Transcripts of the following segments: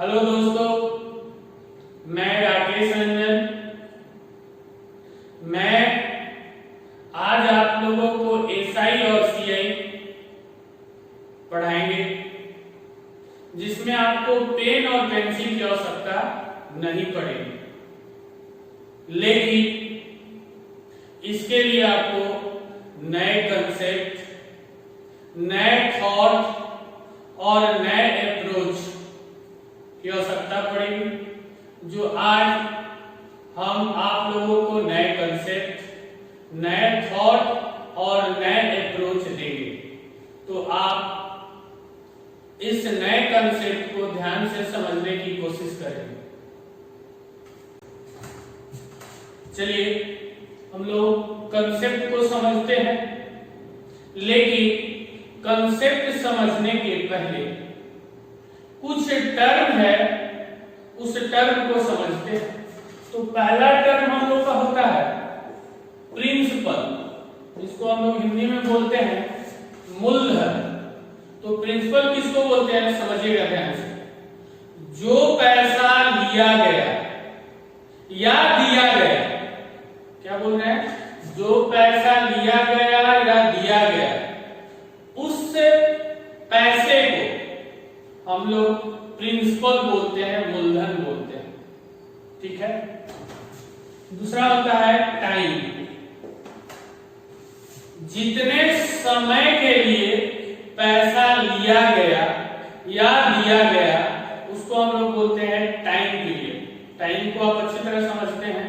Hello दोस्तों, मैं राकेश रंजन। मैं आज आप लोगों को एसआई और सीआई पढ़ाएंगे, जिसमें आपको पेन और पेंसिल की आवश्यकता नहीं पड़ेगी, लेकिन इसके लिए आपको नए कंसेप्ट, नए थॉट और नए अप्रोच की आवश्यकता पड़ेगी। जो आज हम आप लोगों को नए कंसेप्ट, नए थॉट और नए अप्रोच देंगे, तो आप इस नए कंसेप्ट को ध्यान से समझने की कोशिश करेंगे। चलिए हम लोग कंसेप्ट को समझते हैं, लेकिन कंसेप्ट समझने के पहले कुछ टर्म है, उस टर्म को समझते हैं। तो पहला टर्म हम लोग का होता है प्रिंसिपल, इसको हम लोग हिंदी में बोलते हैं मूलधन। तो प्रिंसिपल किसको बोलते हैं समझिएगा ध्यान से। जो पैसा लिया गया या दिया गया, क्या बोल रहे हैं, जो पैसा लिया गया या दिया गया, उस पैसे को हम लोग प्रिंसिपल बोलते हैं, मूलधन बोलते हैं। ठीक है। दूसरा होता है टाइम। जितने समय के लिए पैसा लिया गया या दिया गया, उसको हम लोग बोलते हैं टाइम पीरियड। टाइम को आप अच्छी तरह समझते हैं।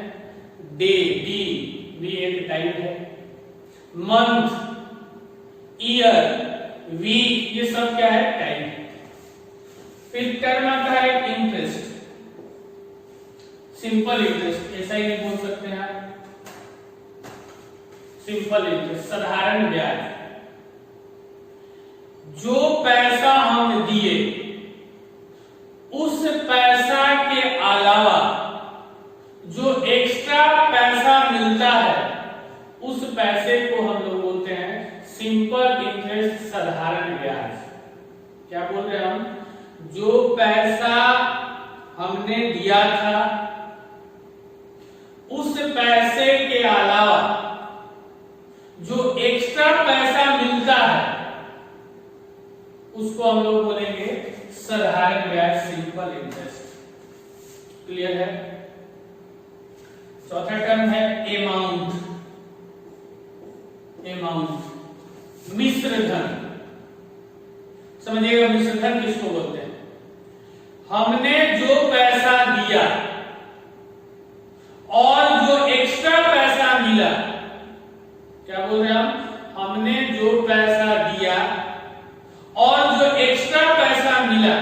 डे, डी भी एक टाइम है। मंथ, ईयर, वीक, ये सब क्या है, टाइम। फिर टर्म आता है इंटरेस्ट, सिंपल इंटरेस्ट, ऐसा ही बोल सकते हैं आप, सिंपल इंटरेस्ट, साधारण ब्याज। जो पैसा हम दिए, उस पैसा के अलावा जो एक्स्ट्रा पैसा मिलता है, उस पैसे को हम लोग बोलते हैं सिंपल इंटरेस्ट, साधारण ब्याज। क्या बोल रहे हैं हम, जो पैसा हमने दिया था, उस पैसे के अलावा जो एक्स्ट्रा पैसा मिलता है, उसको हम लोग बोलेंगे साधारण ब्याज, सिंपल इंटरेस्ट। क्लियर है। चौथा टर्म है अमाउंट। अमाउंट, मिश्रधन। समझिएगा, मिश्रधन किसको बोलते हैं। हमने जो पैसा दिया और जो एक्स्ट्रा पैसा मिला, क्या बोल रहे हैं हम, हमने जो पैसा दिया और जो एक्स्ट्रा पैसा मिला,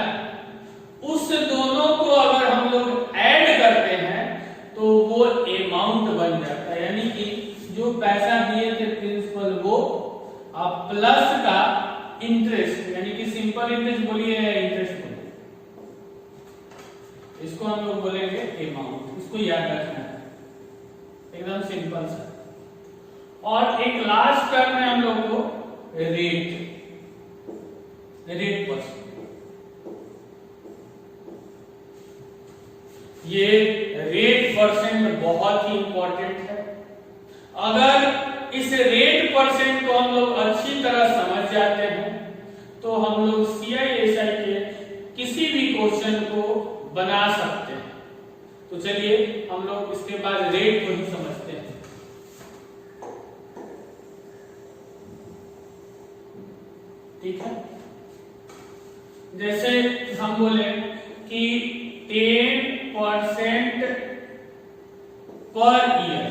उस दोनों को अगर हम लोग ऐड करते हैं तो वो अमाउंट बन जाता है। यानी कि जो पैसा दिए थे प्रिंसिपल, वो आप प्लस का इंटरेस्ट, यानी कि सिंपल इंटरेस्ट बोलिए या इंटरेस्ट बोलिए, इसको हम लोग बोलेंगे अमाउंट। इसको याद रखना है, एकदम सिंपल सा। और एक लास्ट टर्म है हम लोग को रेट, रेट परसेंट। ये रेट परसेंट बहुत ही इंपॉर्टेंट है। अगर इस रेट परसेंट को हम लोग अच्छी तरह समझ जाते हैं, तो हम लोग सीआई एसआई के किसी भी क्वेश्चन को बना सकते हैं। तो चलिए हम लोग इसके बाद रेट को ही समझते हैं। ठीक है। जैसे हम बोले कि 10% पर ईयर,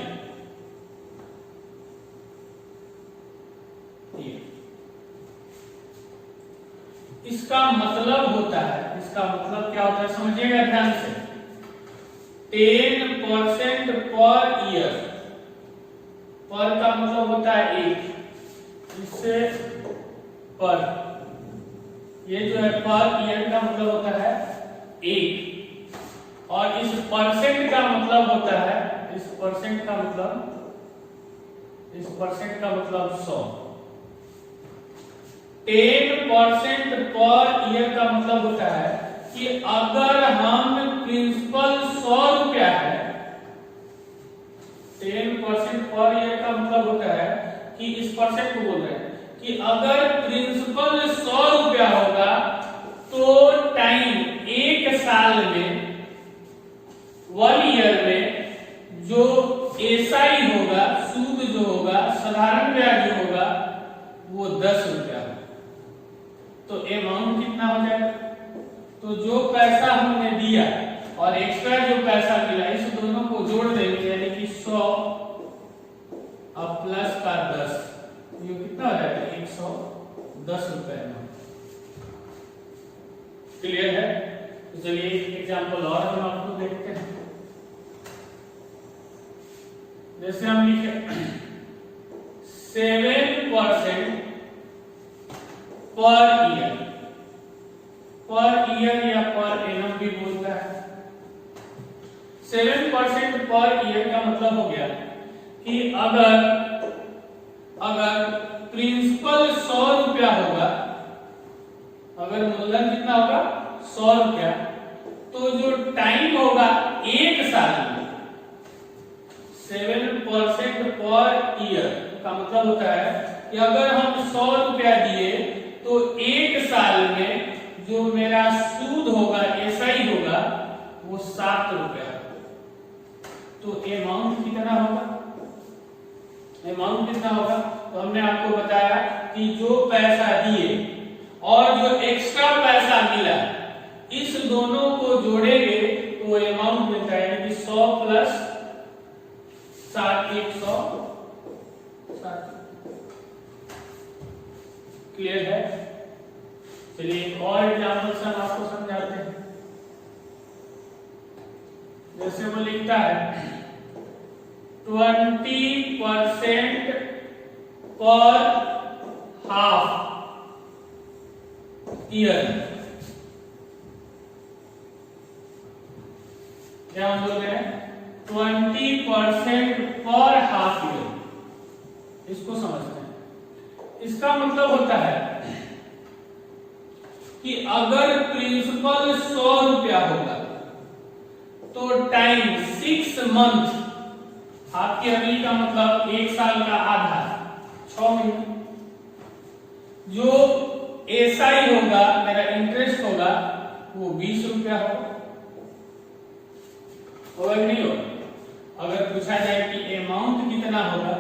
इसका मतलब होता है, इसका मतलब क्या होता है समझिएगा ध्यान से। 10% पर ईयर, पर का मतलब होता है एक, इससे पर, ये जो है पर ईयर का मतलब होता है एक, और इस परसेंट का मतलब होता है, इस परसेंट का मतलब 100। 10% पर ईयर का मतलब होता है कि अगर हम प्रिंसिपल 100 रुपया है, 10% पर ईयर का मतलब होता है कि इस परसेंट को बोल रहे हैं कि अगर प्रिंसिपल 100 रुपया होगा तो टाइम एक साल में, 1 ईयर में जो एसआई होगा, सूद जो होगा, साधारण ब्याज जो होगा वो 10 रुपया होगा। तो अमाउंट कितना हो जाएगा? तो जो पैसा हमने दिया और एक्स्ट्रा जो पैसा मिला, इस दोनों को जोड़ देंगे, यानी कि 100 और प्लस का 10, ये कितना हो जाएगा? 110 रुपए। क्लियर है? तो चलिए एक एग्जांपल और हम आपको देखते हैं। जैसे हम लिखे 7% पर ईयर या पर एनम भी बोलता है। 7% पर ईयर का मतलब हो गया कि अगर प्रिंसिपल 100 रुपया होगा, अगर मूलधन कितना होगा? 100 रुपया, तो जो टाइम होगा एक साल में, 7% पर ईयर का मतलब होता है कि अगर हम 100 रुपया दिए तो एक साल में जो मेरा सूद होगा, एसआई होगा, वो 7 रुपया। तो अमाउंट कितना होगा? अमाउंट कितना होगा? तो हमने आपको बताया कि जो पैसा दिए और जो एक्स्ट्रा पैसा मिला, इस दोनों को जोड़ेंगे तो अमाउंट मिलता है, यानी कि 100 प्लस 7, 107। क्लियर है? चलिए एक और एग्जांपल से हम आपको समझाते हैं। जैसे वो लिखता है 20% पर हाफ ईयर। क्या हम बोल रहे हैं? 20% पर हाफ ईयर। इसको समझते हैं। इसका मतलब होता है कि अगर प्रिंसिपल 100 रुपया होगा तो टाइम 6 मंथ, हाफ ईयरली का मतलब एक साल का आधा, 6 महीने, जो एसआई होगा, मेरा इंटरेस्ट होगा, वो 20 रुपया होगा। नहीं होगा? अगर पूछा जाए कि अमाउंट कितना होगा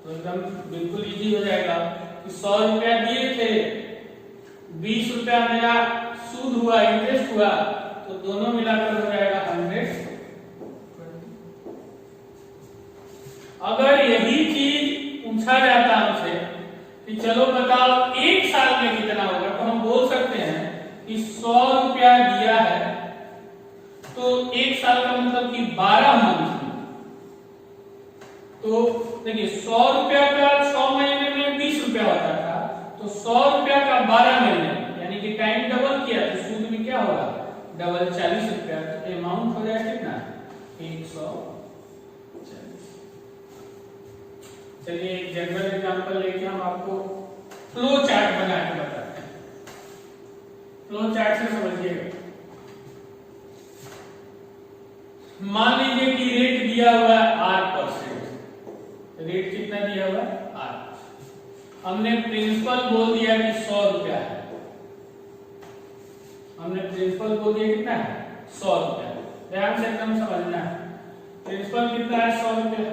तो एकदम बिल्कुल इजी हो जाएगा कि 100 रुपया दिए थे, 20 रुपया मेरा सूद हुआ, इंटरेस्ट हुआ, तो दोनों मिलाकर हो जाएगा 100। अगर यही चीज पूछा जाता हमसे कि चलो बताओ एक साल में कितना होगा, तो हम बोल सकते हैं कि 100 रुपया दिया है तो एक साल का मतलब कि 12 मंथ। तो देखिए 100 रुपया का 6 महीने में 20 रुपया होता था, तो 100 रुपया का 12 महीने, यानी कि टाइम डबल किया तो सूद भी क्या होगा? डबल, 40 रुपया। तो अमाउंट हो जाएगा कितना? 140। चलिए एक जनरल एग्जांपल लेके हम आपको फ्लो चार्ट बना के बताते हैं। फ्लो चार्ट से समझिएगा। मान लीजिए कि रेट दिया हुआ है 8%। रेट कितना दिया हुआ है? 8। हमने प्रिंसिपल बोल दिया कि 100 रुपया है। हमने प्रिंसिपल बोल दिया कितना है? 100 रुपया। ध्यान से एकदम समझना है। प्रिंसिपल कितना है? 100 रुपया।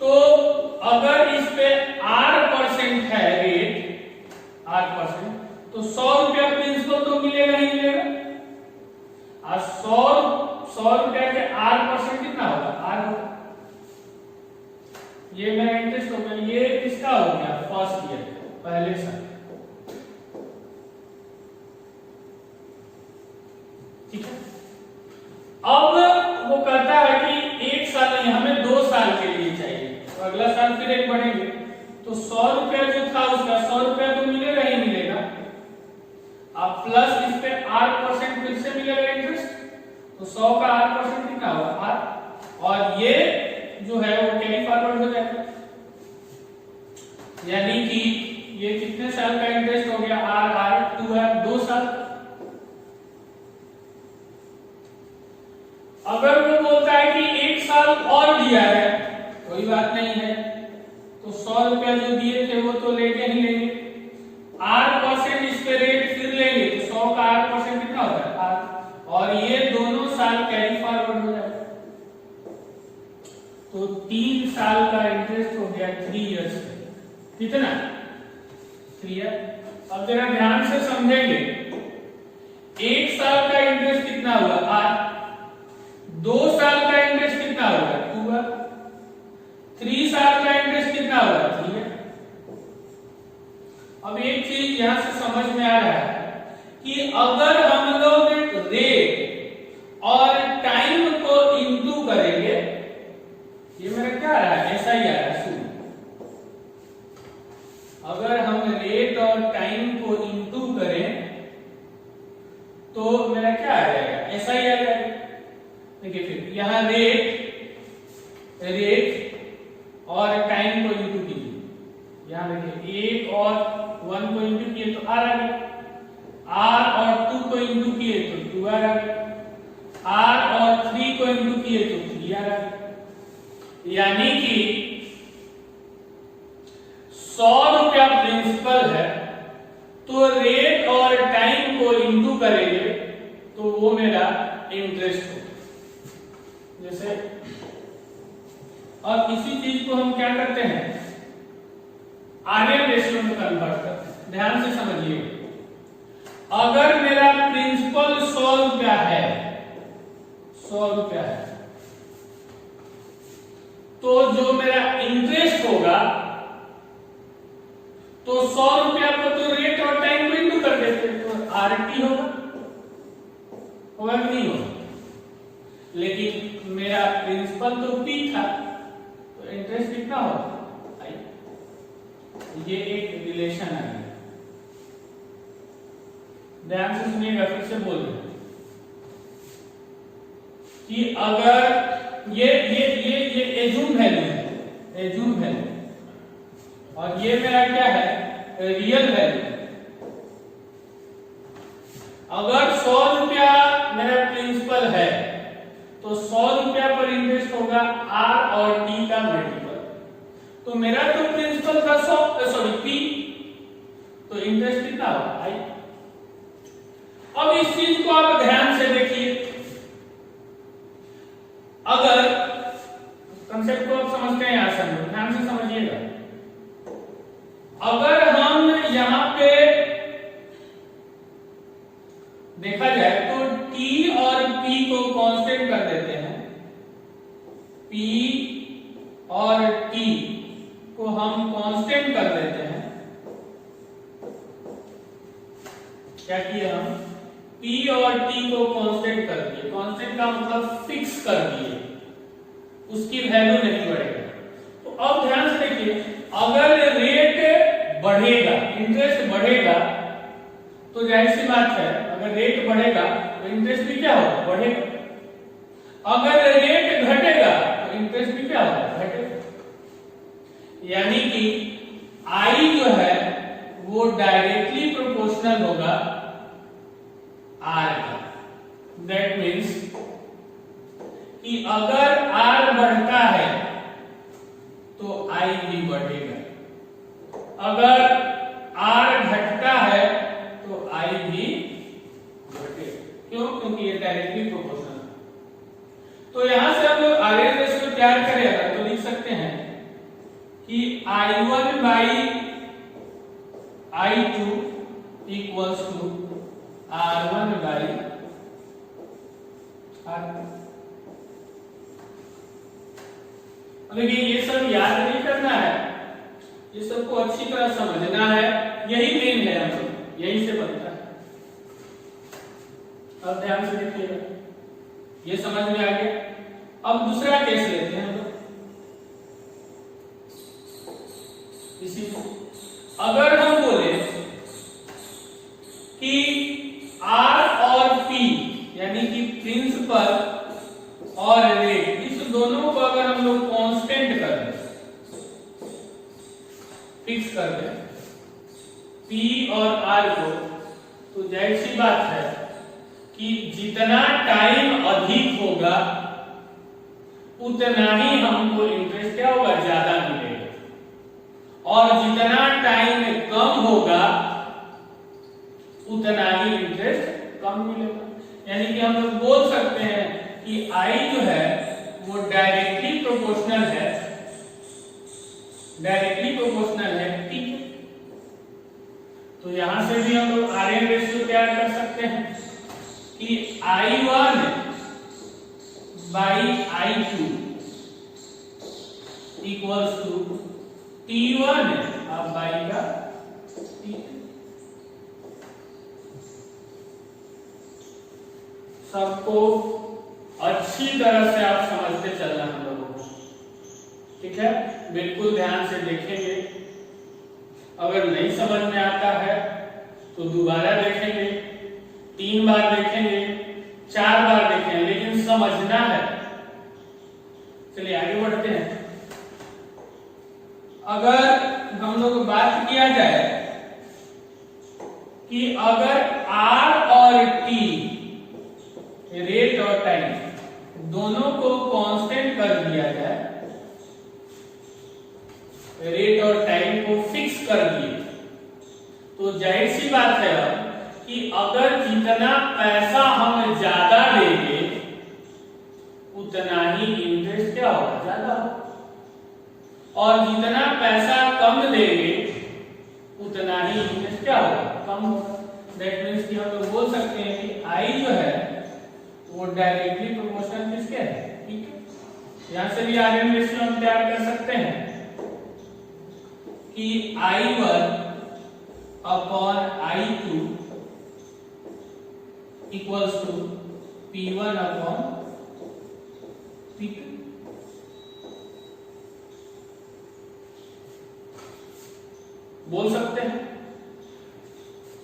तो अगर इस पे 8% है रेट, 8%, तो 100 रुपया प्रिंसिपल तो मिलेगा ही मिलेगा। और 100 रुपया के 8% कितना होगा? 8 होगा। ये मेरा इंटरेस्ट हो गया। ये किसका हो गया? फर्स्ट ईयर, पहले साल। ठीक है। अब वो कहता है कि एक साल नहीं, हमें 2 साल के लिए चाहिए, तो अगला साल फिर एक बढ़ेंगे। तो 100 रुपया जो था उसका 100 रुपया तो मिलेगा ही मिलेगा। अब प्लस इस पे 8% फिर से मिलेगा इंटरेस्ट, तो 100 का 8% कितना होगा? 8। और ये जो है वो कैरी फॉरवर्ड हो जाएगा, यानी कि ये कितने साल का इंटरेस्ट हो गया? R 2 है, 2 साल। कोई बात नहीं है, तो 100 रुपया जो दिए थे वो तो लेके ही लेंगे। 8% इस पे रेट फिर लेंगे तो 100 का 8% कितना होता है 8, और ये दोनों साल कैरी फॉरवर्ड हो जाएगा, तो 3 साल का इंटरेस्ट हो गया 3 इयर्स कितना 3 ईयर। अब जरा ध्यान से समझेंगे, 1 साल का इंटरेस्ट कितना हुआ 8, 2 साल का इंटरेस्ट कितना होगा 2 बार, 3 साल का इंटरेस्ट कितना होगा 3 है। अब एक चीज यहां से समझ में आ रहा है कि अगर हम लोग रेट और टाइम को इंटू करेंगे, ये मेरा क्या आ रहा है ऐसा ही आ रहा है, सुनो, अगर हम रेट और टाइम को इंटू करें तो मेरा क्या आ जाएगा ऐसा ही आ जाएगा। देखिए फिर यहाँ रेट और टाइम को इंटू कीजिए, यहाँ देखिए 1 और 1 को इंटू किए तो आर आ गया, आर और 2 को इंटू किए तो 2 आर आ गया, आर और 3 को इंटू किए तो 3 आर आ गया। यानी कि 100 रुपया प्रिंसिपल है, तो रेट और टाइम को इंटू करेंगे तो वो मेरा इंटरेस्ट हो। जैसे और इसी चीज को हम क्या करते हैं आरएम रेशियो में कन्वर्ट करते हैं। ध्यान से समझिए, अगर मेरा प्रिंसिपल 100 रुपया है, 100 रुपया है, तो जो मेरा इंटरेस्ट होगा तो 100 रुपया को तो रेट और टाइम को इंटू कर देते हैं तो आरटी होगा कि नहीं होगा। लेकिन मेरा प्रिंसिपल तो पी था, तो इंटरेस्ट कितना होगा आई। ये एक रिलेशन आ गया, ध्यान से सुनिएगा, फिर से बोल रहे कि अगर ये एज्यूम वैल्यू है, एज्यूम वैल्यू, और ये मेरा क्या है रियल वैल्यू। अगर 100 रुपया मेरा प्रिंसिपल है तो 100 रुपया पर इंटरेस्ट होगा आर और टी का मल्टीपल, तो मेरा तो प्रिंसिपल था 100 पी, तो इंटरेस्ट कितना होगा आई। अब इस चीज को आप ध्यान से देखिए, अगर कंसेप्ट को आप समझते हैं यहां से ध्यान से समझिएगा, अगर हम यहां पे देखा जाए तो T और P को कांस्टेंट कर देते हैं, P और T को हम कांस्टेंट कर देते हैं। क्या किया हम P और T को कांस्टेंट कर दिए, कांस्टेंट का मतलब फिक्स कर दिए, उसकी वैल्यू नहीं बढ़ेगा। तो अब ध्यान से देखिए, अगर रेट बढ़ेगा, इंटरेस्ट बढ़ेगा, तो जाहिर सी बात है अगर रेट बढ़ेगा तो इंटरेस्ट भी क्या होगा बढ़ेगा, अगर रेट घटेगा तो इंटरेस्ट भी क्या होगा घटेगा। यानी कि I जो है वो डायरेक्टली प्रोपोर्शनल होगा R का। दैट मीन्स कि अगर R बढ़ता है तो I भी बढ़ेगा, अगर R घटता है तो I भी घटेगा। क्यों? क्योंकि ये डायरेक्टली प्रोपोर्शनल है। तो यहां से हम लोग आरएस रेशियो तैयार करेगा तो लिख सकते हैं कि I1 by I2 equals to R1 by R2। देखिए ये सब याद नहीं करना है, ये सबको अच्छी तरह समझना है, यही मेन है, हम यही से बनता है। अब ध्यान से देखिएगा, ये समझ में आ गया। अब दूसरा केस लेते हैं हम लोग, इसी को अगर हम बोले कि R और P यानी कि प्रिंसिपल और रेट, इस दोनों को अगर हम लोग कांस्टेंट कर दें, फिक्स कर दें P और R को, तो जाहिर सी बात है कि जितना टाइम अधिक होगा उतना ही हमको इंटरेस्ट क्या होगा यानी कि हम लोग बोल सकते हैं कि I जो है वो डायरेक्टली प्रोपोर्शनल है, ठीक है। तो यहां से भी हम लोग Rn रेशियो तैयार कर सकते हैं कि I1 by I2 equals to T1 अब बाई का T2। सबको अच्छी तरह से आप समझते चलना हम लोगों को, ठीक है। बिल्कुल ध्यान से देखेंगे, अगर नहीं समझ में आता है तो दोबारा देखेंगे, 3 बार देखेंगे, 4 बार देखेंगे, लेकिन समझना है। चलिए आगे बढ़ते हैं। अगर हम लोग बात किया जाए कि अगर R और T रेट और टाइम दोनों को कांस्टेंट कर दिया जाए, रेट और टाइम को फिक्स कर दिए, तो जाहिर सी बात है कि अगर जितना पैसा हम ज्यादा देंगे उतना ही इंटरेस्ट क्या होगा, ज्यादा होगा, और जितना पैसा कम देंगे उतना ही इंटरेस्ट क्या होगा, कम होगा। दैट मींस कि हम लोग बोल सकते हैं कि I जो है वो डायरेक्टली प्रोपोर्शनल किसके है, ठीक है। यहां से भी Rn रेशियो हम तैयार कर सकते हैं कि I1 upon I2 equals to P1 upon P2। बोल सकते हैं।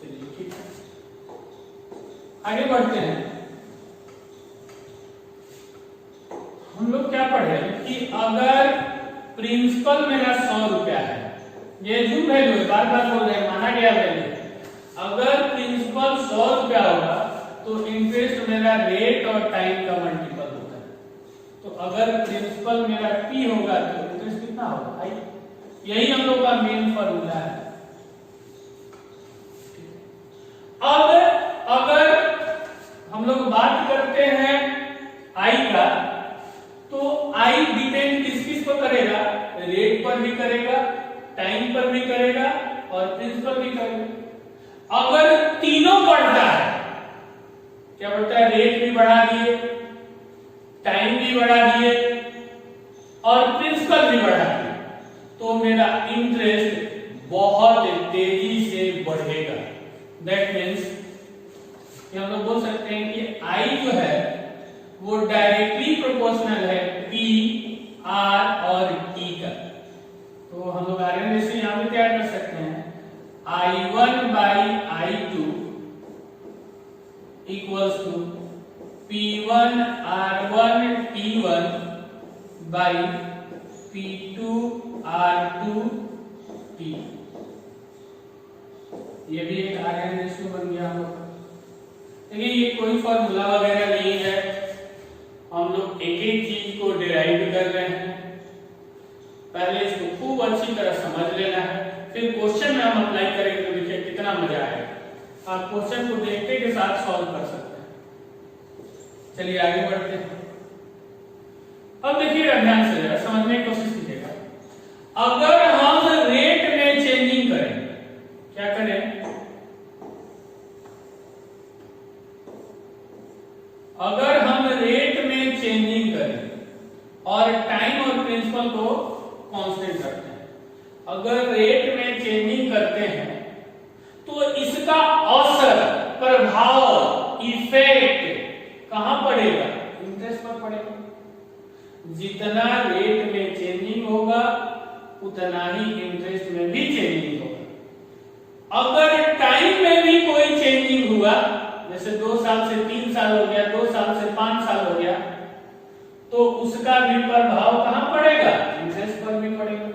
चलिए ठीक है, आगे बढ़ते हैं। हम लोग क्या पढ़े कि अगर प्रिंसिपल मेरा 100 रुपया है, ये जो वैल्यू है, बार बार बोल रहे हैं, माना गया वैल्यू, अगर प्रिंसिपल 100 रुपया होगा तो इंटरेस्ट मेरा रेट और टाइम का मल्टीपल होता है। तो अगर प्रिंसिपल मेरा P होगा तो इंटरेस्ट कितना होगा, I। यही हम लोग का मेन फॉर्मूला है। अब अगर हम लोग बात करते हैं I का, तो I डिपेंड किस पर करेगा, रेट पर भी करेगा, टाइम पर भी करेगा और प्रिंसिपल भी करेगा। अगर तीनों बढ़ता है, क्या बढ़ता है, रेट भी बढ़ा दिए, टाइम भी बढ़ा दिए और प्रिंसिपल भी बढ़ा दिए, तो मेरा इंटरेस्ट बहुत तेजी से बढ़ेगा। दैट मीन्स हम लोग बोल सकते हैं कि I जो है वो डायरेक्टली प्रोपोर्शनल है P, R और T का। तो हम लोग Rn रेशियो यहां पे तैयार कर सकते हैं I1 by I2 equals to P1 R1 T1 by P2 R2 T। ये भी एक Rn रेशियो बन गया हम लोग। देखिए ये कोई फॉर्मूला वगैरह नहीं है, हम लोग एक एक चीज को डिराइव कर रहे हैं। पहले इसको खूब अच्छी तरह समझ लेना है, फिर क्वेश्चन में हम अप्लाई करेंगे तो देखिए कितना मजा आएगा। आप क्वेश्चन को देखते के साथ सॉल्व कर सकते हैं। चलिए आगे बढ़ते हैं। अब देखिएगा ध्यान से, जरा समझने की कोशिश कीजिएगा। अगर हम रेट में चेंजिंग करें, क्या करें, अगर हम रेट में चेंजिंग करें और टाइम और प्रिंसिपल को कांस्टेंट रखते हैं, अगर रेट में चेंजिंग करते हैं तो इसका असर, प्रभाव, इफेक्ट कहां पड़ेगा, इंटरेस्ट पर पड़ेगा। जितना रेट में चेंजिंग होगा उतना ही इंटरेस्ट में भी चेंजिंग होगा। अगर टाइम में भी कोई चेंजिंग हुआ, जैसे 2 साल से 3 साल हो गया, 2 साल से 5 साल हो गया, तो उसका भी प्रभाव कहां पड़ेगा, इंटरेस्ट पर भी पड़ेगा।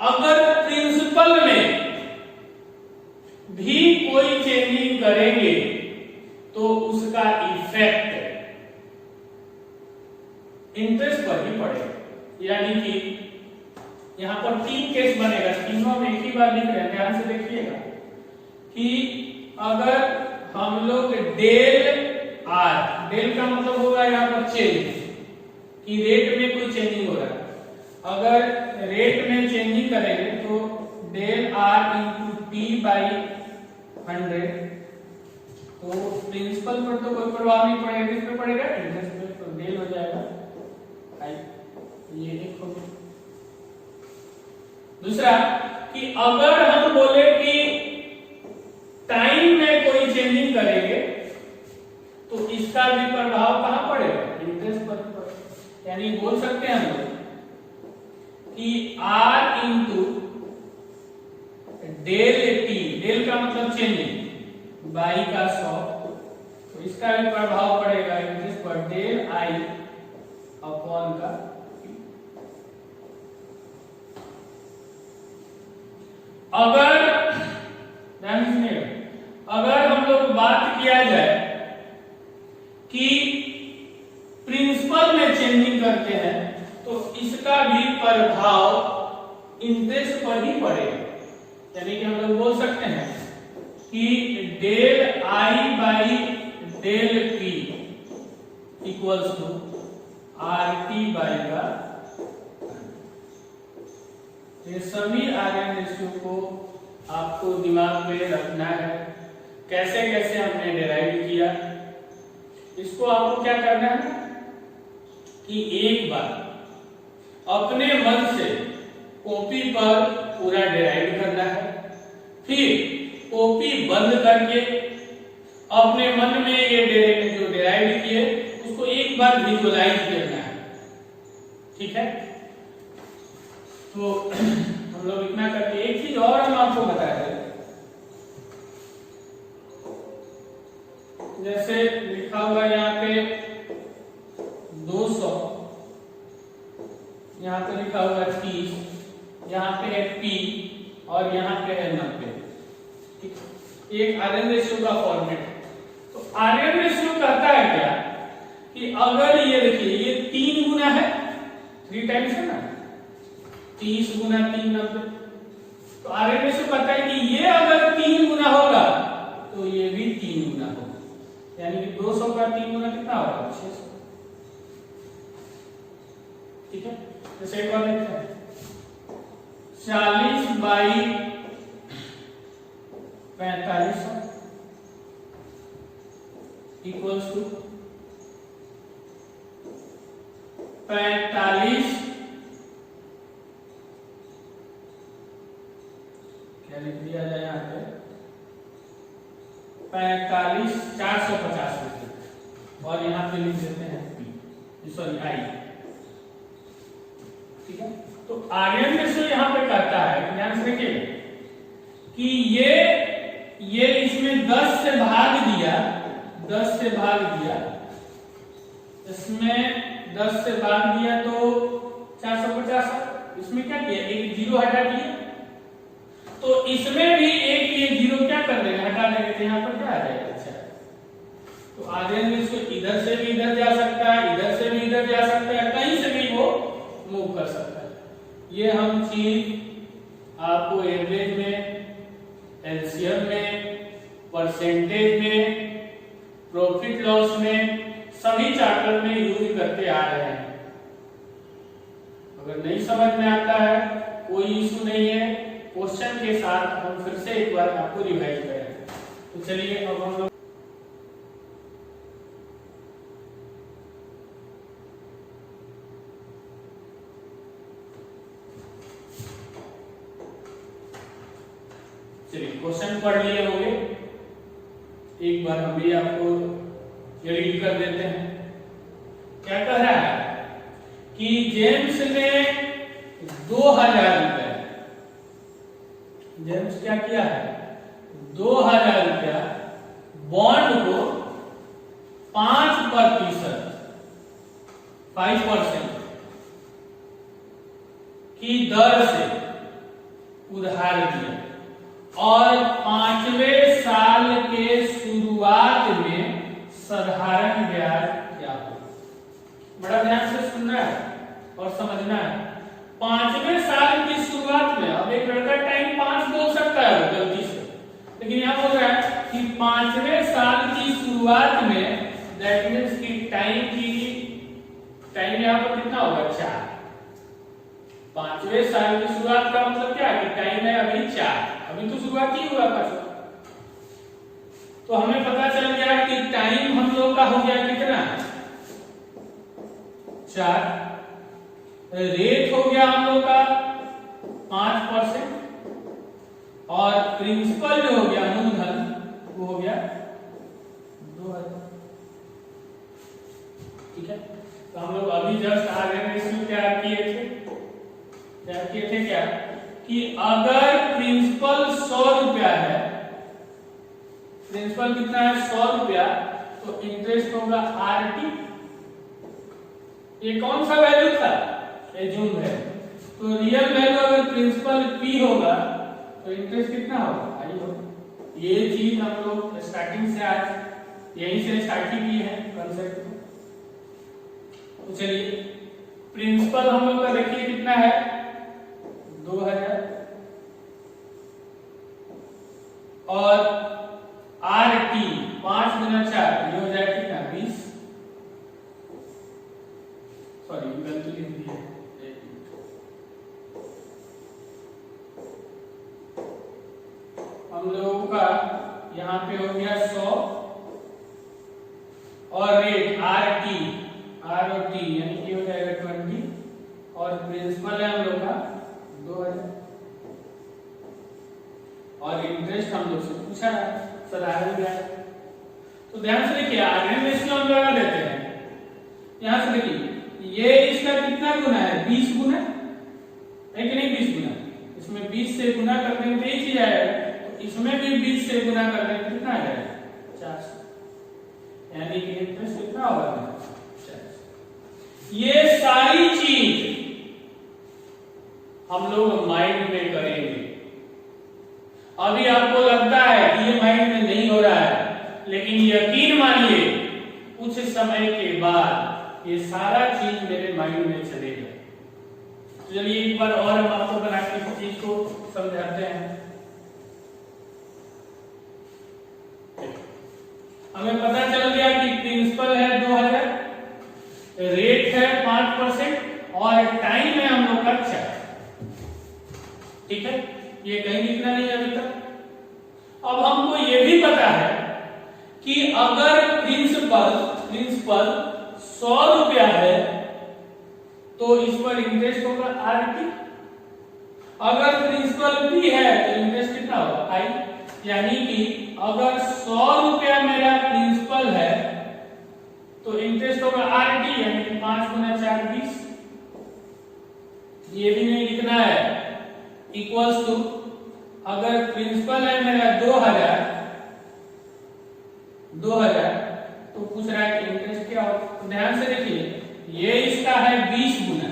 अगर प्रिंसिपल में भी कोई चेंजिंग करेंगे तो उसका इफेक्ट इंटरेस्ट पर ही पड़ेगा। यानी कि यहां पर 3 केस बनेगा, तीनों में एक ही बार लिख रहे हैं, ध्यान से देखिएगा कि अगर हम लोग डेल आर, डेल का मतलब होगा यहाँ पर चेंज, कि रेट में कोई चेंजिंग हो रहा है। अगर रेट में चेंजिंग करेंगे तो del R into T by 100, तो प्रिंसिपल पर तो कोई प्रभाव नहीं पड़ेगा, किस पे पड़ेगा, इंटरेस्ट पे, तो डेल हो जाएगा आई, ये एक हो गया। दूसरा कि अगर हम बोले कि टाइम में कोई चेंजिंग करेंगे तो इसका भी प्रभाव कहां पड़ेगा, इंटरेस्ट पर पड़ेगा। यानी बोल सकते हैं हम लोग कि R into del T, del का मतलब चेंजिंग, बाई का 100, तो इसका भी प्रभाव पड़ेगा इंटरेस्ट पर, डेल आई अपॉन का टी। अगर हम लोग बात किया जाए कि प्रिंसिपल में चेंजिंग करते हैं तो इसका भी प्रभाव इंटरेस्ट पर ही पड़ेगा। यानी कि हम लोग बोल सकते हैं कि del I by del T equals to R T by का। ये सभी आर्यन रेशियो को आपको दिमाग में रखना है, कैसे कैसे हमने डिराइव किया। इसको आपको क्या करना है कि एक बार अपने मन से कॉपी पर पूरा डिराइव करना है, फिर कॉपी बंद करके अपने मन में ये जो डिराइव किए उसको एक बार विजुअलाइज करना है, ठीक है। तो हम लोग इतना करके एक चीज और हम आपको बता दें, जैसे लिखा हुआ यहाँ पे 200, यहाँ पे लिखा हुआ 30, यहाँ पे है P और यहाँ पे है 90, एक आर्यन रेशियो का फॉर्मेट। तो आर्यन रेशियो कहता है क्या कि अगर ये देखिए ये 3 गुना है, 3 टाइम्स है ना, 30 गुना 3 90, तो आर्यन रेशियो कहता है कि ये अगर 3 गुना होगा तो ये भी 3 गुना होगा, यानी कि 200 का 3 गुना कितना होगा, 600, ठीक है। जैसे एक बार देखते हैं, 40 बाई 4500 इक्वल्स टू 45, क्या लिख दिया जाए यहाँ पे, 45 450 और यहाँ पे लिख देते हैं P, सॉरी आई, ठीक है। तो आर्यन रेशियो यहाँ पे कहता है, ध्यान से देखिए कि ये इसमें 10 से भाग दिया, 10 से भाग दिया, इसमें 10 से भाग दिया तो 450, इसमें क्या किया, एक जीरो हटा दिया, तो इसमें भी एक ये जीरो क्या कर देंगे, हटा देंगे, तो यहाँ पर क्या आ जाएगा, अच्छा। तो आर्यन रेशियो इधर से भी इधर जा सकता है, इधर से भी इधर जा सकता है, कहीं से भी वो मूव कर सकता है। ये हम चीज आपको एवरेज में, एलसीएम में, परसेंटेज में, प्रॉफिट लॉस में, सभी चैप्टर में यूज करते आ रहे हैं। अगर नहीं समझ में आता है कोई इशू नहीं है, क्वेश्चन के साथ हम फिर से एक बार आपको रिवाइज करें। तो चलिए अब हम लोग क्वेश्चन पढ़ लिए होंगे, एक बार हम भी आपको रीड कर देते हैं। क्या कह रहा है कि जेम्स ने 2000 रुपए, जेम्स क्या किया है, 2000 रुपया बॉन्ड को 5% की दर से उधार दिया और 5वें साल के शुरुआत में साधारण ब्याज क्या हो। बड़ा ध्यान से सुनना है और समझना है। 5वें साल की शुरुआत में, अब एक लड़का टाइम 5 बोल सकता है गलती से, लेकिन यहां बोल रहा है कि 5वें साल शुरुआत में दैट मीन्स की टाइम यहाँ पर कितना होगा 4। 5वें साल की शुरुआत का मतलब क्या है कि टाइम है अभी 4, अभी तो शुरुआत ही हुआ 5वां। तो हमें पता चल गया कि टाइम हम लोग का हो गया कितना 4, रेट हो गया हम लोग का 5% और प्रिंसिपल जो हो गया मूलधन वो हो गया 2000। ठीक है, तो हम लोग अभी जस्ट आगे रेशियो तैयार किए थे क्या कि अगर प्रिंसिपल 100 रुपया है, प्रिंसिपल कितना है 100 रुपया, तो इंटरेस्ट होगा RT। ये कौन सा वैल्यू था, एज्यूम है, तो रियल वैल्यू अगर प्रिंसिपल P होगा तो इंटरेस्ट कितना होगा I होगा। ये चीज हम लोग स्टार्टिंग से आज यहीं से स्टार्टिंग की है कंसेप्ट को। तो चलिए प्रिंसिपल हम लोग का देखिए कितना है 2000 और RT 5 गुना 4 ये हो जाएगा कितना 20। सॉरी गलती लिख दी है, हम लोगों का यहाँ पे हो गया 100 और रेट RT R और T यानी कि हो जाएगा 20 और प्रिंसिपल है हम लोग का 2000 और इंटरेस्ट हम लोग से पूछा है साधारण ब्याज। तो ध्यान से देखिए आगे रेशियो हम लगा देते हैं। यहां से देखिए ये इसका कितना गुना है 20 गुना है कि नहीं 20 गुना, इसमें 20 से गुना कर देंगे तो ये चीज आएगा, तो इसमें भी 20 से गुना कर देंगे कितना आ जाएगा 400, यानी कि इंटरेस्ट कितना होगा 400। ये सारी चीज हम लोग माइंड में करेंगे। अभी आपको लगता है कि ये माइंड में नहीं हो रहा है, लेकिन यकीन मानिए कुछ समय के बाद ये सारा चीज मेरे माइंड में चलेगा। तो चलिए एक बार और हम आपको बना के इस चीज को समझाते हैं। हमें पता चल गया कि प्रिंसिपल है 2000, रेट है 5% और टाइम है हम लोग का 4। ठीक है, ये कहीं लिखना नहीं अभी तक। अब हमको ये भी पता है कि अगर प्रिंसिपल 100 रुपया है तो इस पर इंटरेस्ट होगा RT। अगर प्रिंसिपल P है तो इंटरेस्ट कितना होगा I, यानी कि अगर 100 रुपया मेरा प्रिंसिपल है तो इंटरेस्ट होगा RT यानी कि 5 गुना 4 20। ये भी नहीं लिखना है, इक्वल्स टू अगर प्रिंसिपल है मेरा 2000 तो पूछ रहा है कि इंटरेस्ट क्या होगा। तो ध्यान से देखिए ये इसका है 20 गुना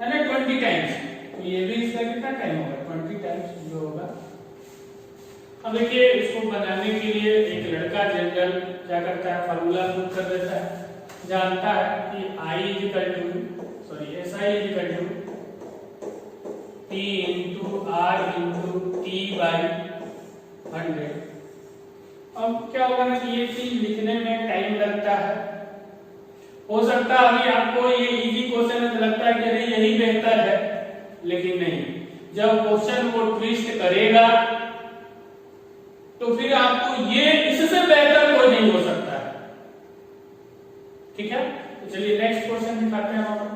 है ना 20 टाइम्स, तो ये भी इसका कितना टाइम होगा 20 टाइम्स जो होगा। अब देखिए इसको बनाने के लिए एक लड़का जनरल क्या करता है फार्मूला पुट कर देता है, जानता है कि SI is equal to P into R into T by 100। अब क्या होगा ना कि ये चीज लिखने में टाइम लगता है, हो सकता है अभी आपको ये इजी क्वेश्चन है तो लगता है कि अरे यही बेहतर है, लेकिन नहीं, जब क्वेश्चन को ट्विस्ट करेगा तो फिर आपको ये इससे बेहतर कोई नहीं हो सकता है। ठीक है, तो चलिए नेक्स्ट क्वेश्चन दिखाते हैं आपको।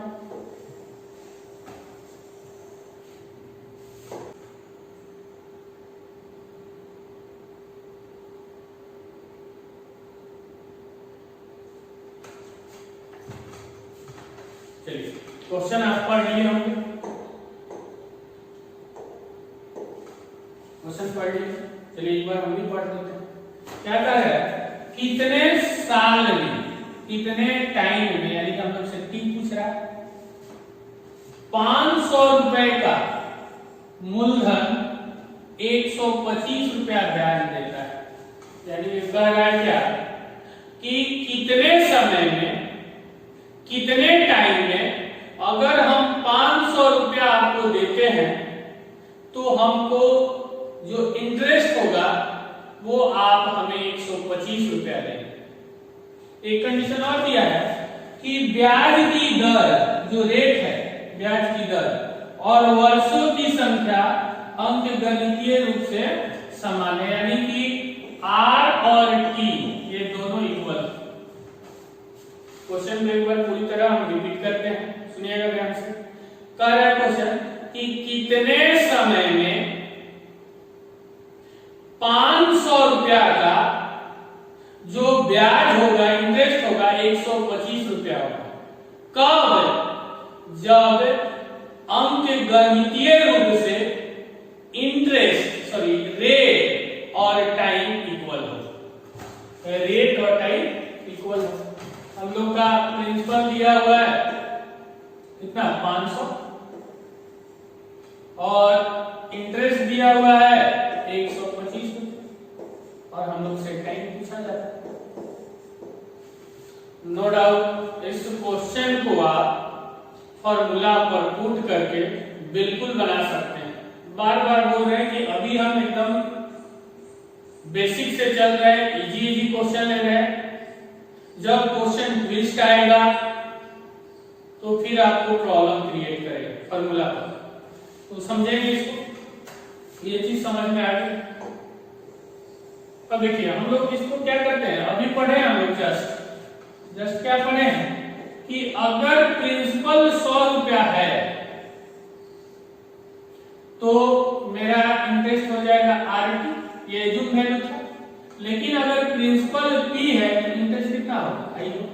चलिए क्वेश्चन आप पढ़ लिए होंगे, क्वेश्चन पढ़ लिए, चलिए एक बार हम भी पढ़ लेते हैं। क्या कह रहा है कितने साल में कितने टाइम में, यानी कि हम लोग से T पूछ रहा है, 500 रुपए का मूलधन 125 रुपया ब्याज देता है। यानी कह रहा है क्या कि कितने समय में कितने टाइम में अगर हम 500 रुपया आपको देते हैं तो हमको जो इंटरेस्ट होगा वो आप हमें 125 रुपया देंगे। एक कंडीशन और दिया है कि ब्याज की दर, जो रेट है ब्याज की दर और वर्षों की संख्या अंकगणितीय रूप से समान है, यानी कि आर और टी ये दोनों इक्वल। क्वेश्चन को एक बार पूरी तरह हम रिपीट करते हैं, सुनिएगा ध्यान से। कह रहा है क्वेश्चन कि कितने समय में 500 रुपया का जो ब्याज होगा, इंटरेस्ट होगा, 125 रुपया होगा। कब? जब अंकगणितीय रूप से इंटरेस्ट रेट और टाइम इक्वल हो। रेट और टाइम इक्वल हो। हम लोग का प्रिंसिपल दिया हुआ है कितना, 500, और इंटरेस्ट दिया हुआ है 125 रुपये, और हम लोग से टाइम पूछा जाता है। नो डाउट इस क्वेश्चन को आप फॉर्मूला पर पुट करके बिल्कुल बना सकते हैं। बार बार बोल रहे हैं कि अभी हम एकदम बेसिक से चल रहे हैं, इजी क्वेश्चन ले रहे हैं। जब क्वेश्चन ट्विस्ट आएगा तो फिर आपको प्रॉब्लम क्रिएट करेगा फॉर्मूला पर, तो समझेंगे इसको, ये चीज समझ में आ गई। अब देखिए हम लोग इसको क्या करते हैं, अभी पढ़े हम लोग जस्ट क्या पढ़े हैं कि अगर प्रिंसिपल 100 रुपया है तो मेरा इंटरेस्ट हो जाएगा आरटी, ये एज्यूम वैल्यू था। लेकिन अगर प्रिंसिपल पी है तो इंटरेस्ट कितना होगा, आई हो,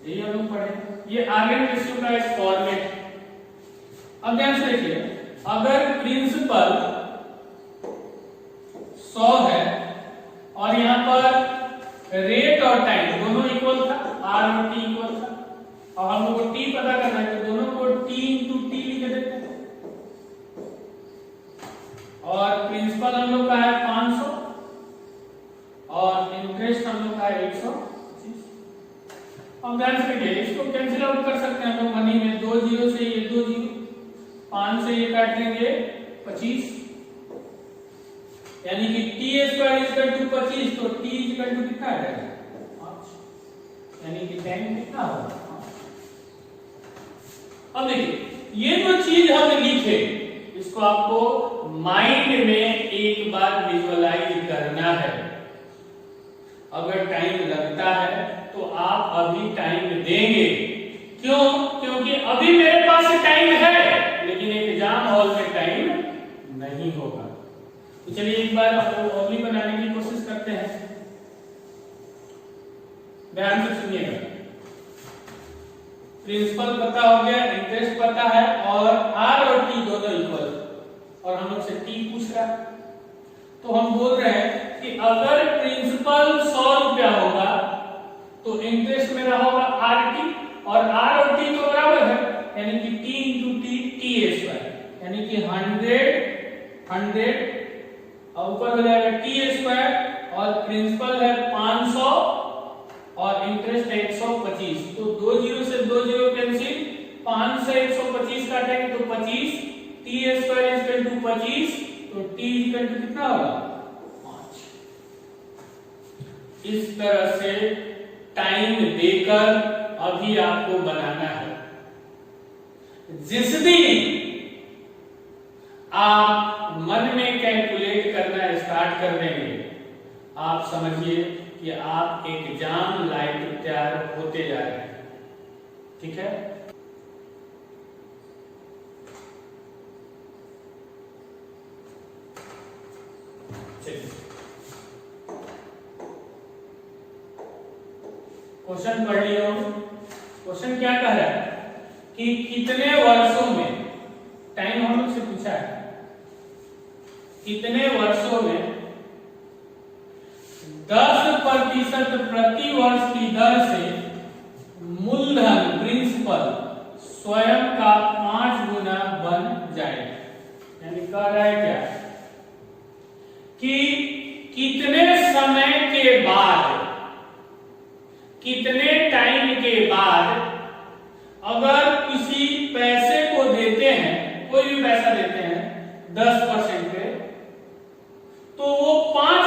यही हम लोग पढ़े। ये आर्गन रेशियो का एक फॉर्मेट है। अब ध्यान से देखिए, अगर प्रिंसिपल 100 है और यहाँ पर रेट और टाइम दोनों इक्वल था, आर और टी इक्वल था, और हम लोग को टी पता करना है तो दोनों को टी इंटू टी लिख देते हैं। और प्रिंसिपल हम लोग का है 500 और इंटरेस्ट हम लोग का है 125। हम ध्यान से देखिए, इसको कैंसिल आउट कर सकते हैं हम लोग मनी में, 2 जीरो से ये 2 जीरो, 5 से ये काट लेंगे 25, यानी कि t स्क्वायर इक्वल टू 25, तो t इक्वल टू कितना आ जाएगा, 5, यानी कि टाइम कितना होगा। अब देखिए ये जो चीज हम लिखे इसको आपको माइंड में एक बार विजुअलाइज करना है। अगर टाइम लगता है तो आप अभी टाइम देंगे, क्यों? क्योंकि अभी मेरे पास टाइम है लेकिन एग्जाम हॉल में टाइम नहीं होगा। तो चलिए एक बार हम लोग और भी बनाने की कोशिश करते हैं, ध्यान से सुनिएगा। प्रिंसिपल पता हो गया, इंटरेस्ट पता है, और आर और टी दोनों इक्वल, और हम लोग से टी पूछ रहा है। तो हम बोल रहे हैं कि अगर प्रिंसिपल 100 रुपया होगा तो इंटरेस्ट मेरा होगा आर टी, और आर और टी तो बराबर है, यानी कि T into T, T square, यानी कि 100 और ऊपर हो जाएगा टी स्क्वायर, और प्रिंसिपल है 500 और इंटरेस्ट है 125, तो 2 जीरो से 2 जीरो कैंसिल, 5 से 125 काटेंगे तो 25, टी स्क्वायर इक्वल टू 25, तो टी इक्वल टू कितना होगा, 5। इस तरह से टाइम देकर अभी आपको बनाना है। जिस दिन आप मन में कैलकुलेट करना स्टार्ट कर देंगे, आप समझिए कि आप एग्जाम लाइक तैयार होते जा रहे हैं। ठीक है, चलिए क्वेश्चन पढ़ लियो। क्वेश्चन क्या कह रहा है कि कितने वर्षों में, टाइम हम लोग से पूछा है, कितने वर्षों में 10% प्रति वर्ष की दर से मूलधन प्रिंसिपल स्वयं का 5 गुना बन जाए। यानी कह रहा है क्या कि कितने समय के बाद, कितने टाइम के बाद अगर किसी पैसे को देते हैं, कोई भी पैसा देते हैं 10% पे, तो वो 5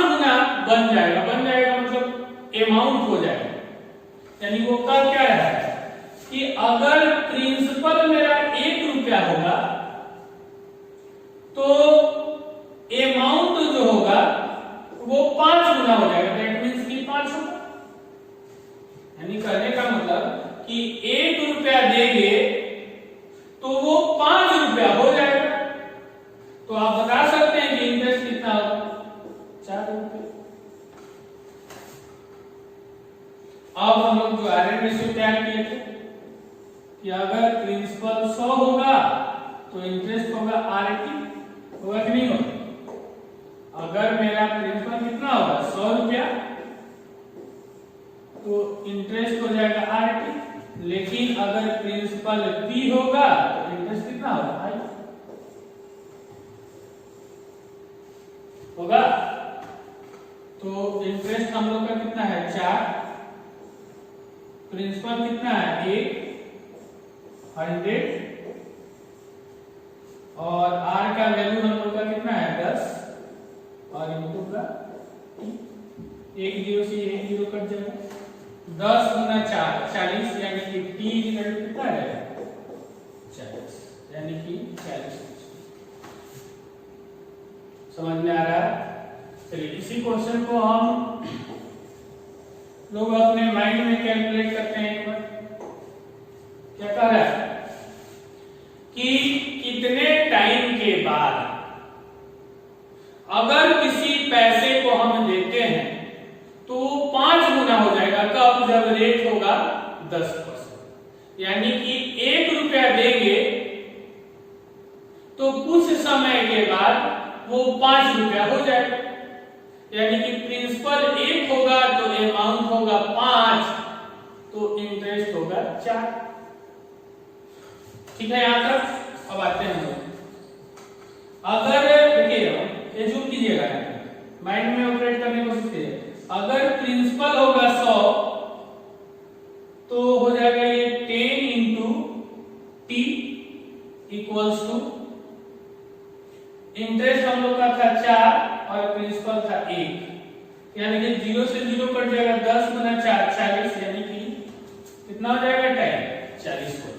होगा तो अमाउंट जो होगा वो 5 गुना हो जाएगा। दैट मीन्स कि 5 होगा। यानी कहने का मतलब कि 1 रुपया देंगे तो वो 5 रुपया हो जाएगा। तो आप बता सकते हैं कि इंटरेस्ट कितना होगा, 4 रुपये। अब हम लोग जो आरएन रेशियो तैयार किए थे कि अगर प्रिंसिपल 100 होगा तो इंटरेस्ट होगा RT, होगा कि नहीं होगा? अगर मेरा प्रिंसिपल कितना होगा 100 रुपया तो इंटरेस्ट हो जाएगा RT। लेकिन अगर प्रिंसिपल P होगा तो इंटरेस्ट कितना होगा I होगा। तो इंटरेस्ट हम लोग का कितना है 4, प्रिंसिपल कितना है 100 और R का वैल्यू हम लोग का कितना है 10 और इनटू का 1 0 से 1 0 कट जाएगा। 10 गुना 4 40, यानी कि T इक्वल टू कितना है 40, यानी कि 40। समझ में आ रहा है? चलिए इसी क्वेश्चन को हम लोग अपने माइंड में कैलकुलेट करते हैं। एक बार क्या कह रहा है कि कितने टाइम के बाद अगर किसी पैसे को हम देते हैं तो 5 गुना हो जाएगा। कब? जब रेट होगा 10%। यानी कि 1 रुपया देंगे तो कुछ समय के बाद वो 5 रुपया हो जाएगा। यानी कि प्रिंसिपल 1 होगा तो अमाउंट होगा 5, तो इंटरेस्ट होगा 4। ठीक है यहां तक? अब आते हैं हम लोग, अगर देखिए ये जूम कीजिएगा, माइंड में ऑपरेट करने की कोशिश कीजिए। अगर प्रिंसिपल होगा 100 तो हो जाएगा ये 10 into T equals to interest हम लोग का था 4 और प्रिंसिपल था 1, यानी कि 0 से 0 कट जाएगा। 10 गुना 4 40, यानी कि कितना हो जाएगा टाइम 40 हो।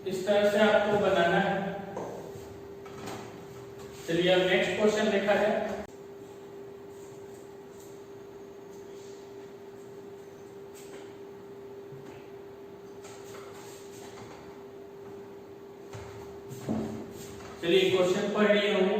इस तरह से आपको बनाना है। चलिए अब नेक्स्ट क्वेश्चन देखा जाए। चलिए क्वेश्चन पढ़ लिए होंगे।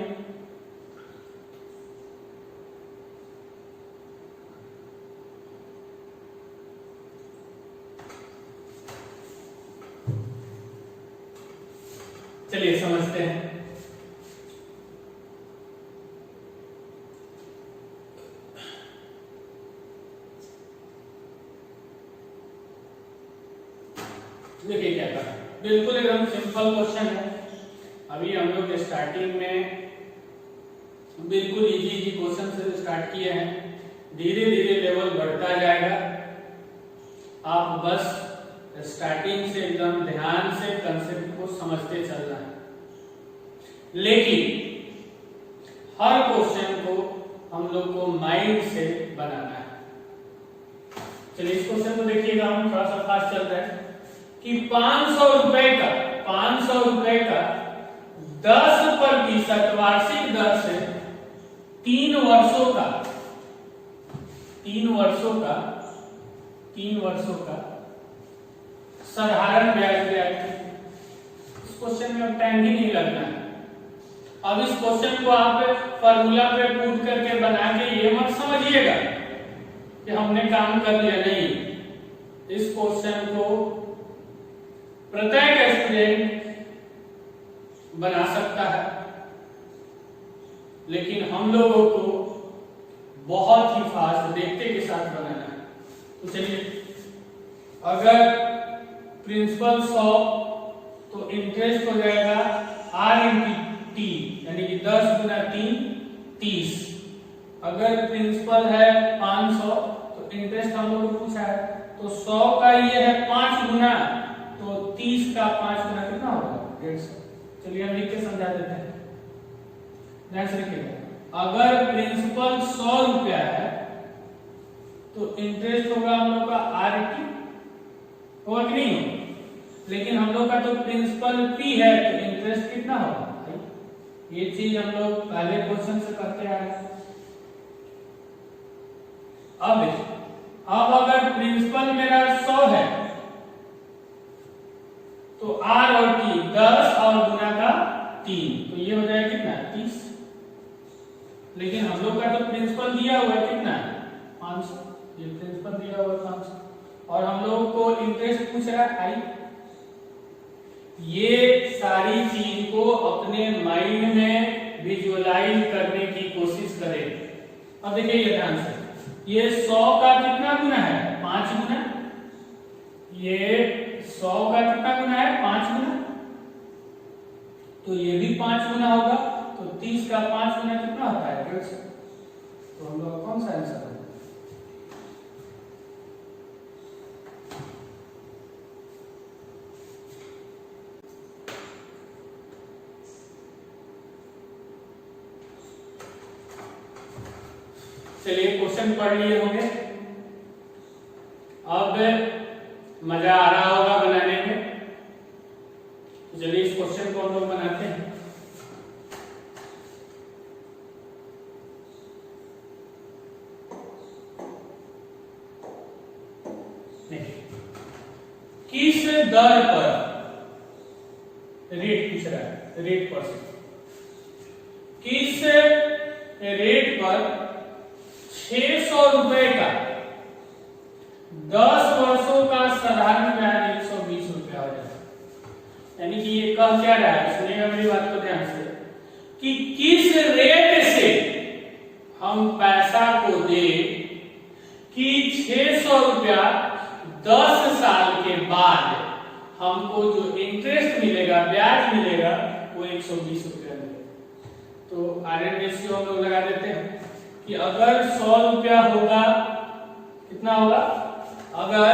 चलिए समझते हैं। देखिए क्या था, बिल्कुल एकदम सिंपल क्वेश्चन है। अभी हम लोग स्टार्टिंग में बिल्कुल इजी क्वेश्चन से स्टार्ट किए हैं। धीरे धीरे लेवल बढ़ता जाएगा। आप बस स्टार्टिंग से एकदम ध्यान से कंसेप्ट को समझते चलना है। लेकिन हर क्वेश्चन को हम लोग को माइंड से बनाना है। चलिए इस क्वेश्चन को देखिएगा, हम थोड़ा सा फास्ट चल रहे हैं कि 500 रुपए का 10% वार्षिक दर से 3 वर्षों का साधारण ब्याज ब्याज। इस क्वेश्चन में अब टाइम ही नहीं लगना है। अब इस क्वेश्चन को आप फॉर्मूला पे पुट करके बना के ये मत समझिएगा कि हमने काम कर लिया, नहीं। इस क्वेश्चन को प्रत्येक स्टूडेंट बना सकता है, लेकिन हम लोगों को बहुत ही फास्ट देखते के साथ बनाना है। तो चलिए, अगर प्रिंसिपल 100 तो इंटरेस्ट हो जाएगा R इंटू T, यानी कि 10 गुना 3 30। अगर प्रिंसिपल है 500 तो इंटरेस्ट हम लोग को पूछा है तो 100 का ये है 5 गुना, तो 30 का 5 गुना कितना होगा 150। चलिए हम लिख के समझा देते हैं, ध्यान से लिखिएगा। अगर प्रिंसिपल 100 रुपया है तो इंटरेस्ट होगा हम लोग का RT, होगा कि नहीं? लेकिन हम लोग का तो प्रिंसिपल P है, तो इंटरेस्ट कितना होगा? ये चीज हम लोग पहले क्वेश्चन से करते आए। अब अगर प्रिंसिपल मेरा 100 है तो R और T 10 और गुना का 3, तो ये हो जाएगा कितना? 30। लेकिन हम लोग का तो प्रिंसिपल दिया हुआ है कितना? 500। ये प्रिंसिपल दिया हुआ है 500 और हम लोग को इंटरेस्ट पूछ रहा है I। ये सारी चीज को अपने माइंड में विजुअलाइज करने की कोशिश करें। अब देखिए ये ध्यान से, ये 100 का कितना गुना है? 5 गुना। ये 100 का कितना गुना है? 5 गुना। तो ये भी 5 गुना होगा, तो 30 का 5 गुना कितना होता है? 150। तो हम लोग कौन सा आंसर है? चलिए क्वेश्चन पढ़ लिए होंगे, अब मजा आ रहा होगा बनाने में। चलिए इस क्वेश्चन को हम लोग बनाते हैं। किस दर पर, रेट पूछ रहा है, रेट पर, किस रेट पर 600 रुपए का 10 वर्षों का साधारण ब्याज 120 रुपया हो जाएगा। यानी कि ये कह क्या रहा है, सुनिएगा मेरी बात को ध्यान से, कि किस रेट से हम पैसा को दे कि 600 रुपया 10 साल के बाद हमको जो इंटरेस्ट मिलेगा, ब्याज मिलेगा, वो 120 रुपया मिलेगा। तो आरएन रेशियो हम लोग लगा देते हैं कि अगर 100 रुपया होगा, कितना होगा? अगर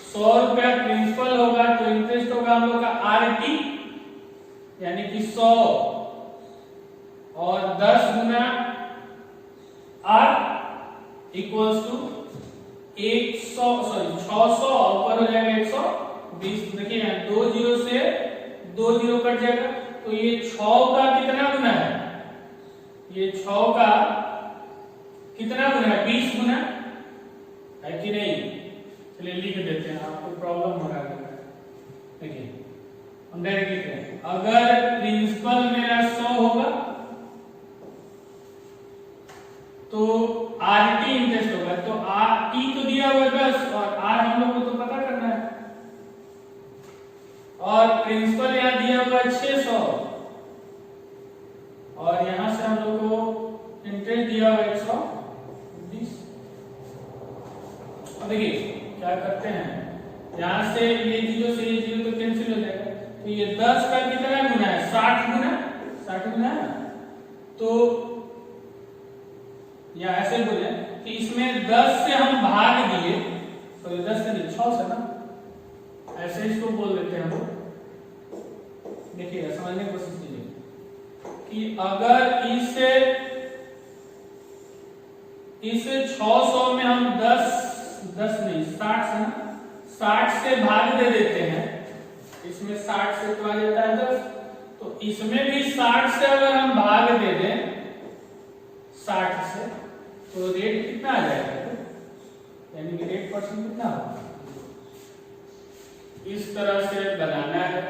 100 रुपया प्रिंसिपल होगा तो इंटरेस्ट होगा हम लोग का RT, यानी कि 100 और 10 गुना R इक्वल्स टू 600 ऊपर हो जाएगा 120। देखिए यहाँ 2 जीरो से 2 जीरो कट जाएगा, तो ये 6 का कितना गुना है? ये 6 का कितना गुना है? 20 गुना है कि नहीं? चलिए लिख देते हैं, आपको प्रॉब्लम हो रहा है। देखिए हम डायरेक्ट लिखते हैं, अगर प्रिंसिपल मेरा 100 होगा तो RT इंटरेस्ट होगा, तो RT तो दिया हुआ है 10 और R हम लोग को तो पता करना है, और प्रिंसिपल यहाँ दिया हुआ है 600 और यहां से हम लोग को इंटरेस्ट दिया हुआ 120। अब देखिए क्या करते हैं, यहां से ये जीरो से ये जीरो तो कैंसिल हो जाएगा, तो ये 10 का कितना गुना है? 60 गुना, 60 गुना है। तो या ऐसे बोले कि इसमें 10 से हम भाग दिए, तो 10 से नहीं 6 से ना, ऐसे इसको बोल देते हैं हम लोग। देखिए समझने की कोशिश कीजिए कि अगर इस 600 में हम 10 नहीं 60 से ना, 60 से भाग दे देते हैं, इसमें 60 से तो आ जाता है 10, तो इसमें भी 60 से अगर हम भाग दे दें 60 से, तो रेट कितना आ जाएगा? यानी कि रेट परसेंट कितना होगा? इस तरह से बनाना है।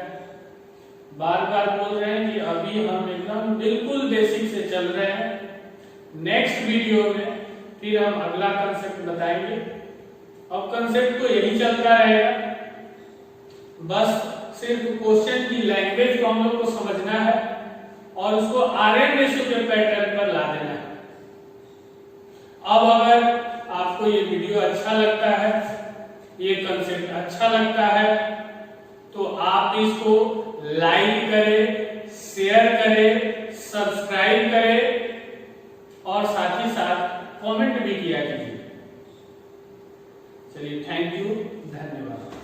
बार बार बोल रहे हैं कि अभी हम एकदम बिल्कुल बेसिक से चल रहे हैं। नेक्स्ट वीडियो में फिर हम अगला कंसेप्ट बताएंगे। अब कंसेप्ट तो यही चलता रहेगा, बस सिर्फ क्वेश्चन की लैंग्वेज को हम लोग को समझना है और उसको आरएन रेशियो के पैटर्न पर ला देना है। अब अगर आपको ये वीडियो अच्छा लगता है, ये कंसेप्ट अच्छा लगता है, तो आप इसको लाइक करें, शेयर करें, सब्सक्राइब करें और साथ ही साथ कमेंट भी किया कीजिए। चलिए थैंक यू, धन्यवाद।